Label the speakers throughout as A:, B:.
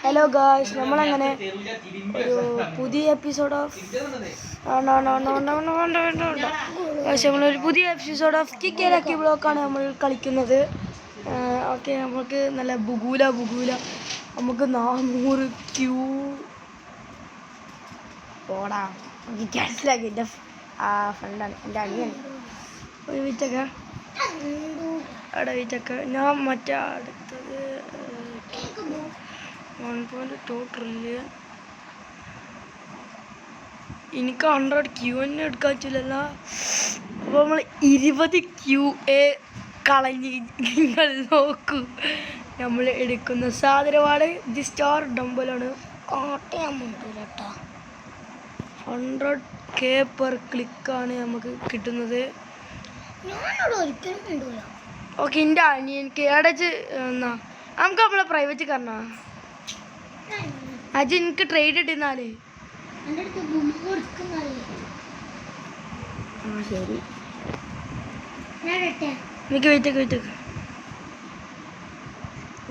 A: Hello guys, നമ്മളങ്ങനെ ഒരു പുതിയ എപ്പിസോഡ് ഓഫ് നമ്മളൊരു പുതിയ എപ്പിസോഡ് ഓഫ് കിക്ക് ലക്കി ബ്ലോക്കാണ് നമ്മൾ കളിക്കുന്നത്. ഓക്കെ, നമുക്ക് നല്ല ബുഗൂല നമുക്ക് 400 ക്യൂ ഓടാ. ക്യാൻസലാക്കി. എൻ്റെ ഫ്രണ്ടാണ്, എൻ്റെ അനിയൻ. ഒരു വീറ്റൊക്കെ അവിടെ വീറ്റൊക്കെ ഞാൻ മറ്റേ അടുത്തത് 1.2 ട്രില്യൺ. എനിക്ക് 100 ക്യൂ തന്നെ എടുക്കാൻ പറ്റില്ലല്ലോ. അപ്പോൾ നമ്മൾ 20 ക്യൂ കളഞ്ഞ്. നിങ്ങൾ നോക്കൂ, നമ്മൾ എടുക്കുന്ന സാധനമാണ് ദി സ്റ്റാർ ഡംബലാണ്. കോട്ടയം കേട്ടോ, 100K പെർ ക്ലിക്കാണ് നമുക്ക് കിട്ടുന്നത്. ഓക്കെ, എൻ്റെ അനിയൻക്ക് അടച്ച് എന്നാ നമുക്ക് നമ്മളെ പ്രൈവറ്റ് കറണ അജ് എനിക്ക് ട്രേഡ് ഇട്ടിരുന്നാലേ. ആ ശരി, എനിക്ക് വെയിറ്റ്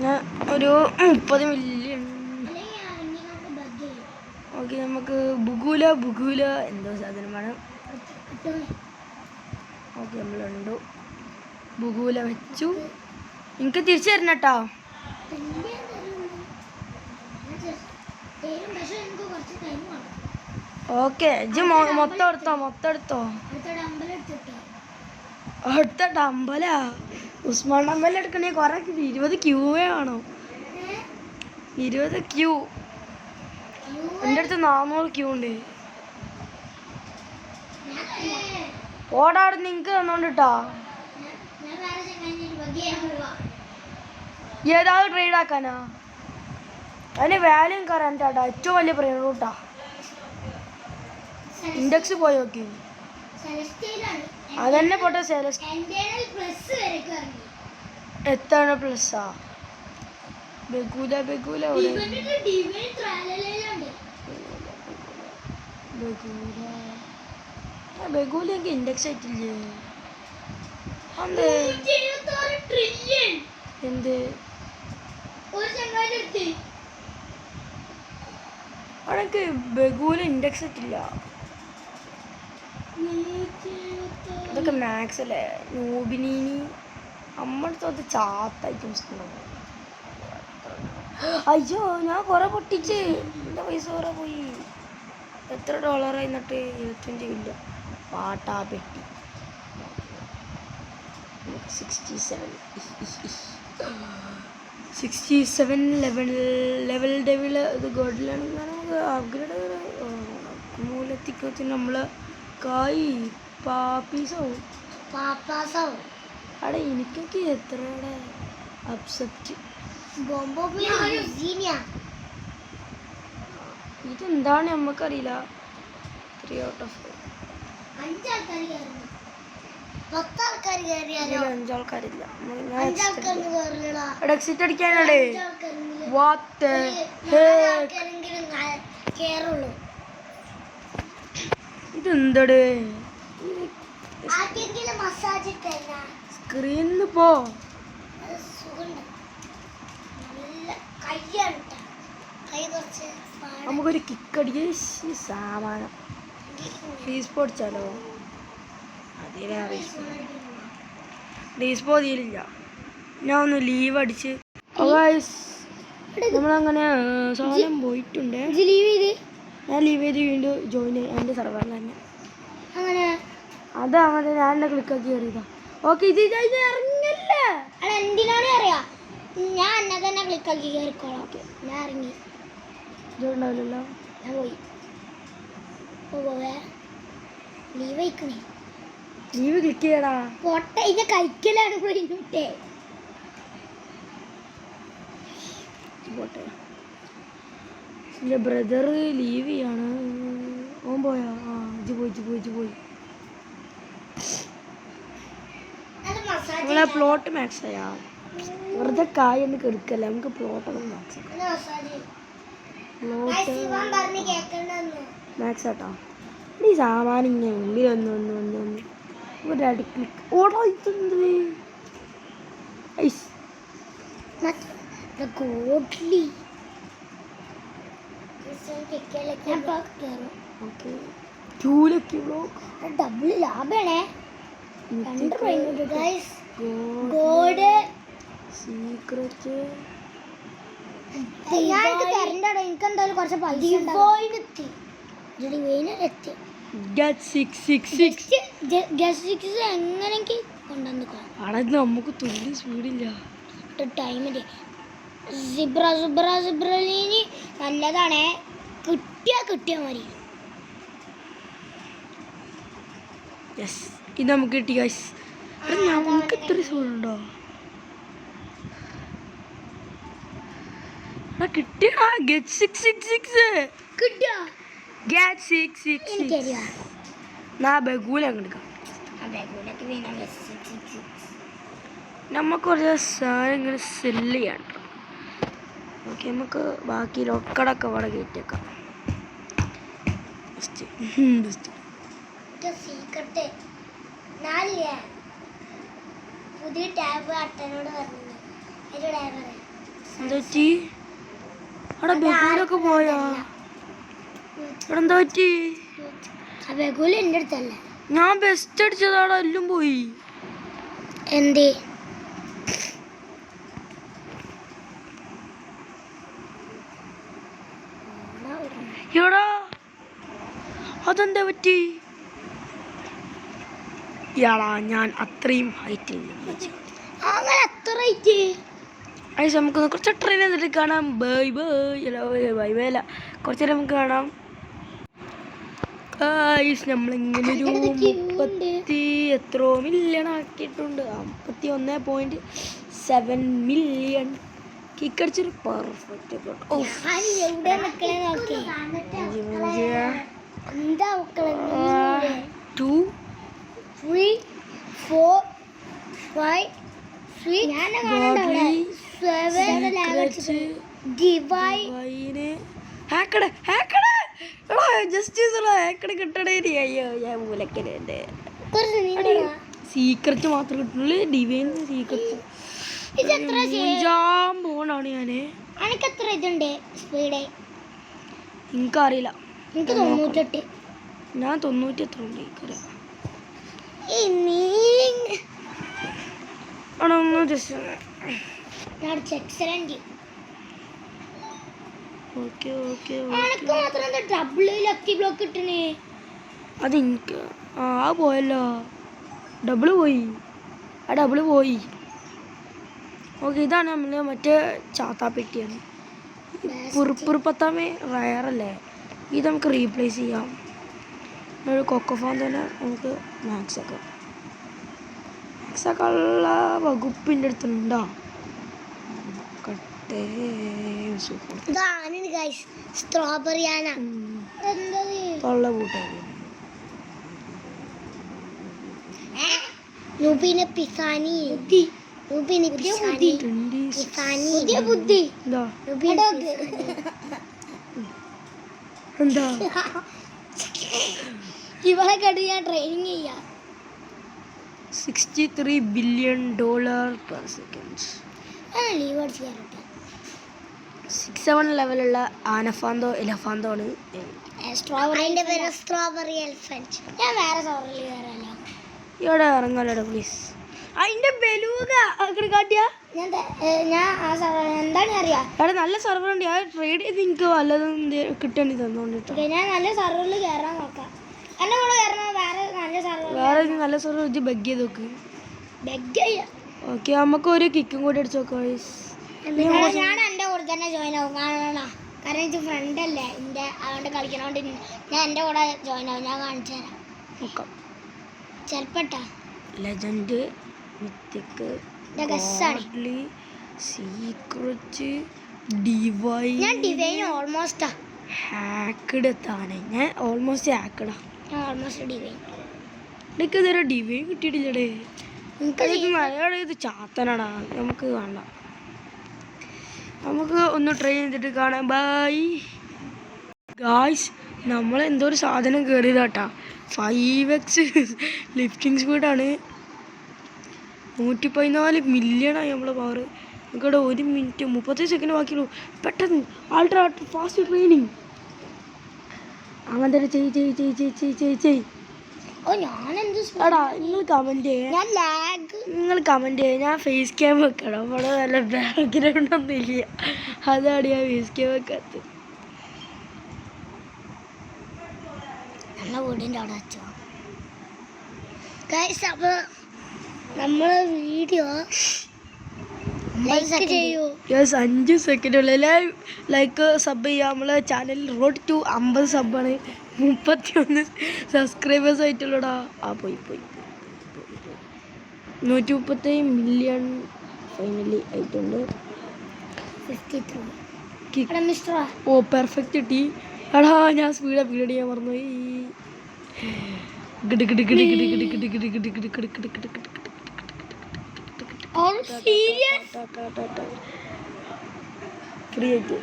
A: ഞാൻ ഒരു 30 മില്യൺ. ഓക്കെ, നമുക്ക് ബുഗൂല എന്തോ സാധനം വേണം. ഓക്കെ, നമ്മളുണ്ടോ ബുഗൂല വെച്ചു. എനിക്ക് തിരിച്ചു തരണം കേട്ടോ. ഓക്കെ, ഇജ്ജ് മൊത്തം എടുത്തോ. അടുത്ത ഡമ്പലാ ഉസ്മാൻ ഡമ്പൽ എടുക്കണേ. കുറെ 20 ക്യൂ ആണോ? 20 ക്യൂ. എൻ്റെ അടുത്ത് 400 ക്യൂ ഉണ്ട്. ഓടാട് നിങ്ങക്ക് തന്നോണ്ടിട്ടാ. ഏതാவது ട്രേഡ് ആക്കാനാ? അതിന് വാല്യൂ കയറാൻ ചേട്ടാ ഏറ്റവും വലിയ പ്രയോട്ടാ. ഇൻഡെക്സ് പോയി നോക്കി. അതന്നെ പോട്ടെ. എത്താണ് പ്ലസ്സാ? ബെഗൂല എനിക്ക് ഇൻഡെക്സ് ആയിട്ടില്ലേ? എന്ത് അനക്ക് ബഗൂല ഇൻഡെക്സ് ആയിട്ടില്ല? ഇതൊക്കെ മാക്സ് അല്ലേ? നൂബിനീനി നമ്മളടുത്ത് ചാത്ത ഐറ്റംസ് ഉണ്ടാവും. അയ്യോ, ഞാൻ കുറെ പൊട്ടിച്ച്. എൻ്റെ പൈസ കുറെ പോയി. എത്ര ഡോളറായി എന്നിട്ട്? 25 ഇല്ല. പാട്ടാ പെട്ടി 67 ലെവൽ ഡെവിൾ. ഇത് ഗോഡിലാണെങ്കിൽ നമുക്ക് അപ്ഗ്രേഡ് മൂലത്തിക്കത്തിന് നമ്മളെ കായ് പാപ്പീസാവും. അവിടെ എനിക്കൊക്കെ എത്രയുടെ അപ്സെപ്റ്റ്. ഇതെന്താണ് നമ്മക്കറിയില്ല. 3 out of 4. 5 ആൾക്കാരില്ല. എക്സിറ്റ് അടിക്കാനല്ലേ? ഇതെന്തടേ സ്ക്രീനിൽ പോ. നമുക്കൊരു കിക്കടിക്ക് സാമാനം റീസ്പോ അടിച്ചാലോ? അതിനെ റീസ്പോ തീരില്ല. ഞാൻ ഒന്ന് ലീവ് അടിച്ച്. നമ്മളങ്ങനെ സാധനം പോയിട്ടുണ്ട്. ഞാൻ ലീവ് ചെയ്ത് വീണ്ടും ജോയിൻ ചെയ്യും എൻ്റെ സർവറിൽ തന്നെ. അതാ മതി, ഞാൻ എന്നെ ക്ലിക്കാക്കി കയറിയതാ. ഓക്കെ, ഇത് ഇറങ്ങില്ല.
B: എന്തിനാണ് അറിയാം, ഞാൻ എന്നെ തന്നെ ക്ലിക്കാക്കി കയറിക്കോളാം. ഓക്കെ, ഞാൻ ഇറങ്ങി.
A: ഇതുണ്ടാവില്ലല്ലോ,
B: ഞാൻ പോയി. ലീവ് അയക്കണേ.
A: ലീവ് ക്ലിക്ക് ചെയ്യടാ.
B: പൊട്ടെ, ഇത് കഴിക്കലാണ് പോയിട്ടേ.
A: പോട്ടെ, എൻ്റെ ബ്രദർ ലീവ് ചെയ്യാണ്. ഓൻ പോയാ? ആ, ഇജ്ജ് പോയി. നമ്മളെ പ്ലോട്ട് മാക്സ് ആയാ? വെറുതെ കായൊന്ന് കെടുക്കല്ല, നമുക്ക് പ്ലോട്ടൊന്നും മാക്സ് ആട്ടോ. ഈ സാമാനം ഇങ്ങനെ ഉള്ളിൽ ഒന്ന് ഒരടി ക്ലിക്ക്. ഓടാ, ഇതെന്ത്
B: The godly. ഞാൻ കയറും.
A: ഓക്കെ 2 ലക്കി ബ്ലോക്ക്
B: ഡബിൾ ലാഭമാണേ. 2 പ്രൈമറി ഗൈസ്. ഗോഡ്
A: സീക്രറ്റ്
B: ഞാൻ തരണ്ടോ. എനിക്ക് എന്തായാലും കുറച്ച് പൈസ ഡിവൈനെത്തി.
A: ഗെറ്റ് 666
B: എങ്ങനെയെങ്കിൽ കൊണ്ടുവന്നു
A: അവിടെ നമുക്ക് തുള്ളി സ്പീഡില്ല.
B: ടൈമില് സിബ്രലീനി നല്ലതാണേ. കിട്ടിയ മതി.
A: യെസ് ഇത് നമുക്ക് കിട്ടി ഗൈസ്. നമുക്ക് ഇത്ര സ്പീഡുണ്ടോ? കിട്ടിയടാ. ഗെറ്റ് 666
B: കിട്ടിയോ?
A: ഗെറ്റ് 666
B: എനിക്കറിയാം.
A: നാ ബഗൂല അങ്ങെടുക്കാം. നമുക്ക് കുറച്ച് സാധനങ്ങൾ സെല്ല് ചെയ്യാം. ഓക്കെ നമുക്ക് ബാക്കി ലൊക്കടൊക്കെ അവിടെ കയറ്റിയേക്കാം.
B: സീക്രട്ട് പുതിയ ടാബ് അട്ടനോട് പറഞ്ഞു.
A: എന്താ പറ്റി? അവിടെ ബഗൂലൊക്കെ പോയാ? ഇവിടെ എന്താ പറ്റി?
B: ബഗൂല എൻ്റെ അടുത്തല്ല.
A: ഞാൻ ബെസ്റ്റ് അടിച്ചതാടാ. എല്ലാം പോയി.
B: എന്തേ?
A: എടാ അതെന്താ പറ്റി? ഇയാളാ ഞാൻ അത്രയും ഹൈറ്റിൽ
B: അങ്ങനെ അത്ര ഹൈറ്റ്.
A: അത് നമുക്ക് കുറച്ച് ട്രെയിൻ എന്നിട്ട് കാണാം. Bye bye. ബൈ ബൈ അല്ല, കുറച്ച് നേരം നമുക്ക് കാണാം. നമ്മളിങ്ങനെ ഒരു 30 എത്രയോ മില്യൺ ആക്കിയിട്ടുണ്ട്. 51.7 മില്യൺ കിക്കടിച്ചൊരു പെർഫെക്റ്റ്.
B: എന്താ
A: 2 3
B: 4 5 6
A: സീക്രറ്റ് മാത്രമേ കിട്ടുള്ളൂ. ഡിവൈൻ സീക്രറ്റ് പോണാണ് ഞാന്.
B: എത്ര ഇതുണ്ട് സ്പീഡ്?
A: എനിക്കറിയില്ല.
B: എനിക്ക് 98.
A: ഞാൻ 90 എത്ര ഉണ്ട് എനിക്കറിയാം. അതെനിക്ക് പോയല്ലോ. ഡബിള് പോയി. ആ ഡബിള് പോയി. ഓക്കെ ഇതാണ് നമ്മൾ മറ്റേ ചാത്താപ്പെട്ടിയാണ്. പുറുപ്പുറുപ്പത്താമേ റയറല്ലേ. ഇത് നമുക്ക് റീപ്ലേസ് ചെയ്യാം. ഒരു കൊക്കോഫോൺ തന്നെ നമുക്ക് മാക്സ് ഒക്കെ ഉള്ള വകുപ്പിൻ്റെ അടുത്തുണ്ടോ?
B: സ്ട്രോബെറി
A: തൊള്ള കൂട്ടായി. എന്താ
B: ഇവളെ കണ്ടു ഞാൻ ട്രെയിനിങ് ചെയ്യാം.
A: $63 billion per second. 6-7 ലെവലുള്ള ആനഫാന്തോ എലഫാന്തോ ആണ്.
B: Strawberry elephant. ഞാൻ വേറെ സോറിൽ കയറാലോ.
A: ഇവിടെ ഇറങ്ങാലോ പ്ലീസ്. അതിന്റെ ബലൂക കാട്ടിയാ
B: ഞാൻ ആ എന്താണ് അറിയാം.
A: അവിടെ നല്ല സെർവർ ഉണ്ട്. ആ ട്രേഡ് ചെയ്ത് എനിക്ക് വല്ലതും കിട്ടേണ്ടി തന്നോണ്ടിട്ടോ.
B: ഞാൻ നല്ല സെർവറിൽ കയറാൻ നോക്കാം. എന്നെ കൂടെ കയറണം.
A: വേറെ നല്ല സെർവർ ഇത് ബഗ് ചെയ്ത് നോക്ക്. ഓക്കെ നമുക്ക് ഒരു കിക്കും കൂടി അടിച്ചു നോക്കാം.
B: ഞാൻ എൻ്റെ കൂടെ തന്നെ ജോയിൻ ആവും. കാരണം ഇത് ഫ്രണ്ട് അല്ലേ എൻ്റെ, അതുകൊണ്ട് കളിക്കണോണ്ട് ഞാൻ എൻ്റെ കൂടെ ജോയിൻ ആവും. ഞാൻ കാണിച്ചു തരാം.
A: നോക്കാം.
B: ചെറുപ്പട്ടാ
A: ലെജൻഡ് മിത്തിക് സീക്രറ്റ് ഡിവൈൻ.
B: ഞാൻ ഡിവൈൻ ഓൾമോസ്റ്റാ
A: ഹാക്കഡ് താനെ. ഞാൻ ഓൾമോസ്റ്റ് ഹാക്കഡാ.
B: ഞാൻ ഓൾമോസ്റ്റ് ഡിവൈൻ.
A: എനിക്ക് ഇതുവരെ ഡിവൈൻ കിട്ടിയിട്ടില്ലടേ. ഇത് ചാത്തനാടാ. നമുക്ക് കാണാം. നമുക്ക് ഒന്ന് ട്രൈ ചെയ്തിട്ട് കാണാം. Bye guys. നമ്മളെന്തോ ഒരു സാധനം കയറിയതാട്ടാ. 5x lifting സ്പീഡാണ്. 114 മില്യണായി നമ്മളെ പവർ. നമുക്കിവിടെ 1 മിനിറ്റ് 30 സെക്കൻഡ് ബാക്കിയുള്ളൂ. പെട്ടെന്ന് അൾട്രാ ഫാസ്റ്റ് ട്രെയിനിങ്. അങ്ങനത്തെ ചെയ്.
B: ഓ ഞാനെന്ത്
A: എടാ നിങ്ങൾ കമന്റ് ചെയ്യേ,
B: ഞാൻ ലാഗ്.
A: നിങ്ങൾ കമന്റ് ചെയ്യേ. ഞാൻ ഫേസ് ക്യാം വെക്കണം. അവിടെ നല്ല ബാക്ക്ഗ്രൗണ്ട് ഒന്നും ഇല്ല, അതാണ് ഞാൻ ഫേസ് ക്യാം വെക്കാത്തത്.
B: എന്നാ വീടിൻ്റെ അവിടെ വെച്ചോ ഗൈസ്. അപ്പോൾ നമ്മളെ വീഡിയോ ലൈക്ക് ചെയ്യൂ.
A: 5 സെക്കൻഡുള്ളിൽ ലൈക്ക് സബ് ചെയ്യുക. നമ്മളെ ചാനൽ റോഡ് ടു 50 സബ്ബാണ്. 31 സബ്സ്ക്രൈബേഴ്സ് ആയിട്ടുള്ളടാ. പോയി 137 മില്യൺ ഫൈനലി ആയിട്ടുണ്ട്.
B: 53 മിസ്റ്റർ.
A: ഓ പെർഫെക്റ്റ് ടീ. എടാ ഞാൻ സ്പീഡ് അപ്ഗ്രേഡ് ചെയ്യാൻ മറന്നുപോയി. ഫ്രീ ആയിട്ട്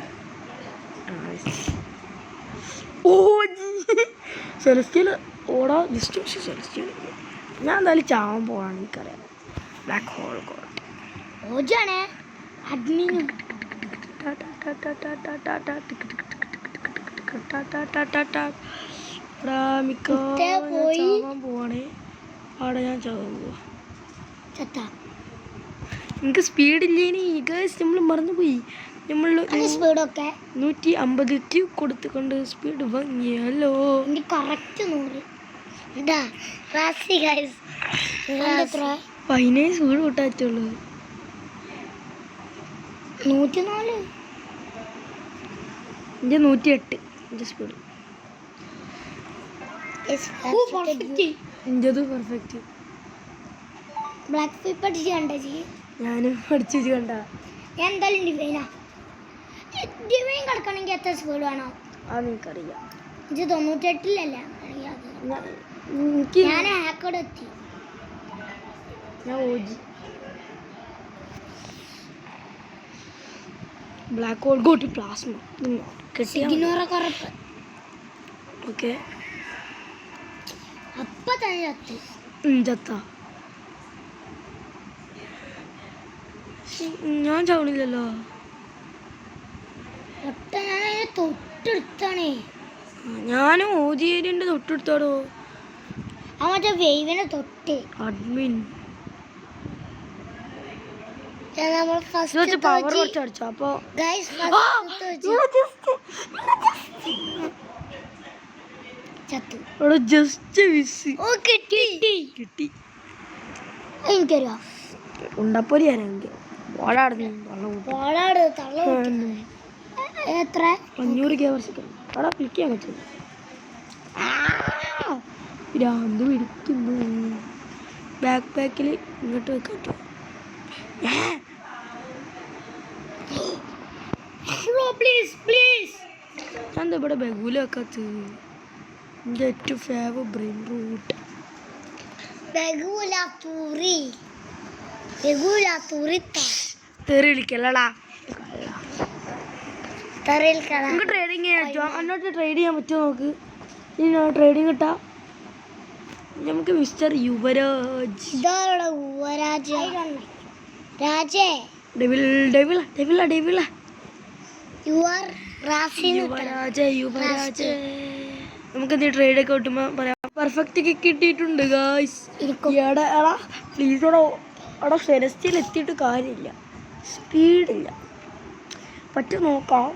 A: സെലസ്റ്റിയൽ ഓടാ ജസ്റ്റ് സെലസ്റ്റിയൽ. ഞാൻ എന്തായാലും ചാവാൻ പോവാണ്, എനിക്കറിയാം. ബ്ലാക്ക് ഹോൾ
B: ഓജാണ് അഡ്മിൻ.
A: ചാവാൻ പോവാണേ. അവിടെ ഞാൻ ചാവാൻ പോവാ. എനിക്ക് സ്പീഡില്ലേനി ഗൈസ്, നമ്മൾ മറന്നുപോയി. നമ്മൾ
B: സ്പീഡൊക്കെ
A: 150 കൊടുത്തുകൊണ്ട് സ്പീഡ് വാങ്ങിയല്ലോ.
B: കറക്റ്റ് 100. ഇതാ റാസി ഗൈസ്.
A: അതിനെ സ്പീഡ് കൂട്ടാറ്റുള്ളൂ.
B: 104.
A: എൻ്റെ 108 എൻ്റെ സ്പീഡ്. എൻ്റെത് പെർഫെക്റ്റ്.
B: ബ്ലാക്ക് ഫിപ്പ് അടിച്ച് കണ്ടേ ജി?
A: ഞാനും പഠിച്ചു കണ്ട.
B: ഞാൻ എന്തായാലും ഡിവൈനാ. ഡിവൈൻ കിടക്കണമെങ്കിൽ എത്ര സ്പീഡ് വേണോ?
A: അത് നിനക്കറിയാം.
B: ഇത് 98-ലല്ലേ? ഞാൻ ഹാക്കോടെ എത്തി.
A: ഞാൻ OG black hole got plasma
B: കുറപ്പ്.
A: ഓക്കെ
B: അപ്പൊ തന്നെ ചത്തി.
A: ചത്ത. ഞാൻ ചാവണില്ലല്ലോ.
B: ഞാൻ തൊട്ടെടുത്താണേ.
A: ഞാനും ഓജിയേരിന്റെ തൊട്ടെടുത്താടോ.
B: ആ മറ്റേ വേവിനെ തൊട്ട്
A: അഡ്മിൻ
B: ഫസ്റ്റ്
A: പവർ കുറച്ച് അടിച്ചോ. അപ്പൊ ജസ്റ്റ് മിസ് കിട്ടി.
B: എനിക്കറിയാം
A: ഉണ്ടപ്പൊരി ആരെങ്കിൽ
B: എത്ര
A: 500 കെ/s. അവിടെ ക്ലിക്ക് ചെയ്യാൻ പറ്റും. ഭ്രാന്ത് പിടിക്കുന്നു. ബാക്ക് പാക്കിൽ ഇങ്ങോട്ട് വെക്കാൻ പറ്റും. ഞാൻ എന്താ ഇവിടെ ബഗൂല വെക്കാത്തത്? എൻ്റെ ഏറ്റവും ഫേവറേറ്റ് ബ്രെയിൻ റൂട്ട് തെറി വിളിക്കല്ലടാ. നമുക്ക് ട്രേഡിങ് ചെയ്യാൻ പറ്റുമോ? എന്നോട്ട് ട്രേഡ് ചെയ്യാൻ പറ്റുമോ നോക്ക്. ഇനി ട്രേഡിങ് കിട്ടാ. നമുക്ക് മിസ്റ്റർ യുവരാജ്. നമുക്ക് എന്തെങ്കിലും ട്രേഡ് ഒക്കെ കിട്ടുമ്പോ പറയാം. പെർഫെക്റ്റ് ഒക്കെ കിട്ടിയിട്ടുണ്ട് ഗായ്സ്. പ്ലീസ് അവിടെ സെലസ്റ്റിയിൽ എത്തിയിട്ട് കാര്യമില്ല, സ്പീഡില്ല. പറ്റും നോക്കാം.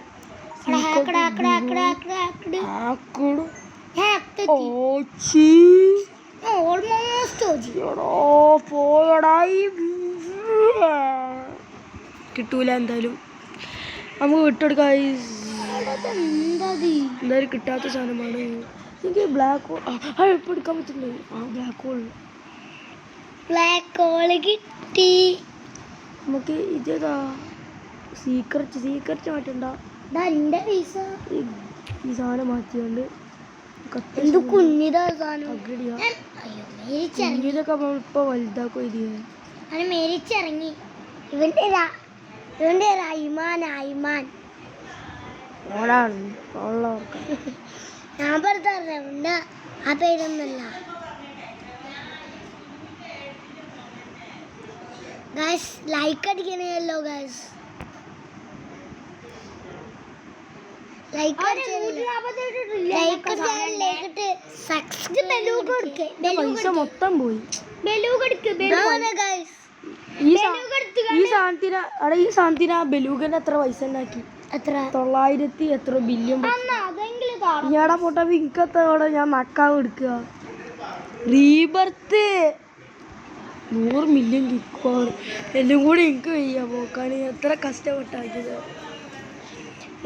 A: കിട്ടൂല എന്തായാലും, നമുക്ക് വിട്ടെടുക്കാം. എന്തായാലും കിട്ടാത്ത സാധനമാണ്. എനിക്ക് ബ്ലാക്ക് ഹോൾ ഇപ്പം എടുക്കാൻ പറ്റുന്നത്. ബ്ലാക്ക് ഹോൾ കിട്ടി. നമുക്ക് ഇതേതാ സീക്രറ്റ് മാറ്റണ്ട. ഈ സാധനം മാറ്റിയോണ്ട് കുഞ്ഞിതൊക്കെ ഇപ്പൊ വലുതാക്കും. ഇത്
B: മേരിച്ചിറങ്ങി. ഇവന്റെ ഐമാൻ
A: ഓടാണ്.
B: ഞാൻ പറഞ്ഞ ആ പേരൊന്നല്ല. ഗൈസ് ലൈക്ക് അടിക്കണല്ലോ ഗൈസ്.
A: പൈസ മൊത്തം പോയി. ഈ സാന്തിന ബലൂഗന്റെ എത്ര പൈസ ഉണ്ടാക്കി? 900 എത്ര ബില്യൺ. ഇയാടെ പൊട്ട വിങ്കത്തോടെ ഞാൻ നക്കാവ് എടുക്കുക. റീബർത്ത് 100 മില്യൺ കിക്കുവാണ്. എല്ലാം കൂടി എനിക്ക് വയ്യ പോക്കാൻ. എത്ര കഷ്ടപ്പെട്ടാക്കിയത്.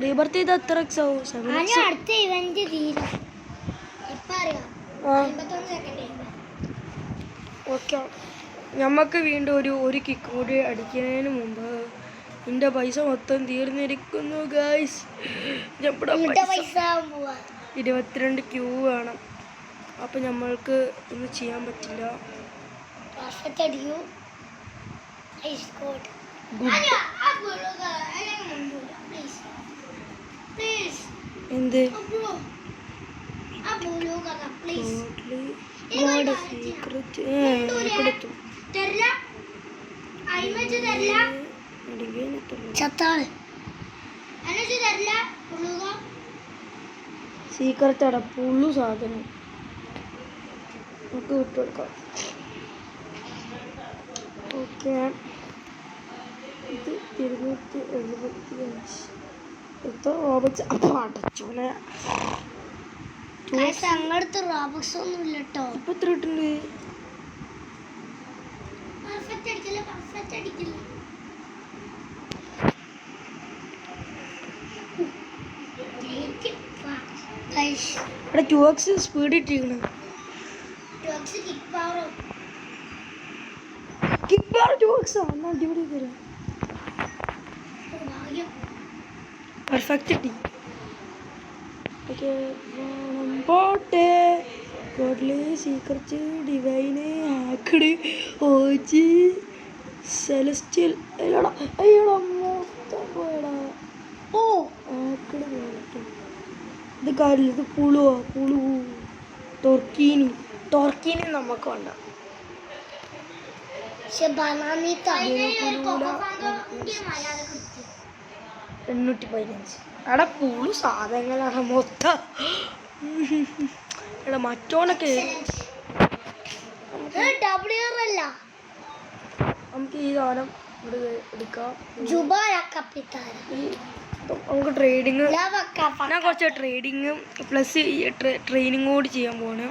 A: റീബർത്ത് ചെയ്ത് എത്ര ഓക്കെ. ഞമ്മക്ക് വീണ്ടും ഒരു കിക്ക് കൂടി അടിക്കുന്നതിന് മുമ്പ് എൻ്റെ പൈസ മൊത്തം തീർന്നിരിക്കുന്നു ഗൈസ്. നമ്മുടെ പൈസ 22 ക്യൂ വേണം. അപ്പം നമ്മൾക്ക് ഒന്നും ചെയ്യാൻ പറ്റില്ല. എന്ത് സീക്രട്ട് അടപ്പുള്ളു സാധനം നമുക്ക് വിട്ടുകൊടുക്കാം. ഓക്കെ. ഇത് 275 എത്ര റോബക്സ്. അപ്പം അടച്ചോനെ
B: അങ്ങടുത്ത് റോബക്സ് ഒന്നും ഇല്ല കേട്ടോ.
A: ഇപ്പൊ എത്ര കിട്ടുന്നുണ്ട്? ഇവിടെ 2x speed ഇട്ടിരിക്കണം. Kick power 2x ആണ്. അടിപൊളി തരാം. Perfect team. പോട്ടെ ഗോഡ്ലി സീക്രട്ട് ഡിവൈന് ആക്കട് ഓജി സെലസ്റ്റിയൽ അയ്യോടാ മൊത്തം പോയടാ. ഓ ആക്കട് പോയിട്ട് ഇത് കാര്യമില്ല. ഇത് പുളു ടോർക്കീനി നമുക്ക് വേണ്ട. 815 അവിടെ പുളു സാധനങ്ങളാണ് മൊത്തം. ഇവിടെ മറ്റോണൊക്കെ നമുക്ക് ഈ സാധനം ഇവിടെ എടുക്കാം. നമുക്ക് ട്രേഡിങ് ഞാൻ കുറച്ച് ട്രേഡിങ് പ്ലസ് ട്രെയിനിങ് കൂടി ചെയ്യാൻ പോവാണ്.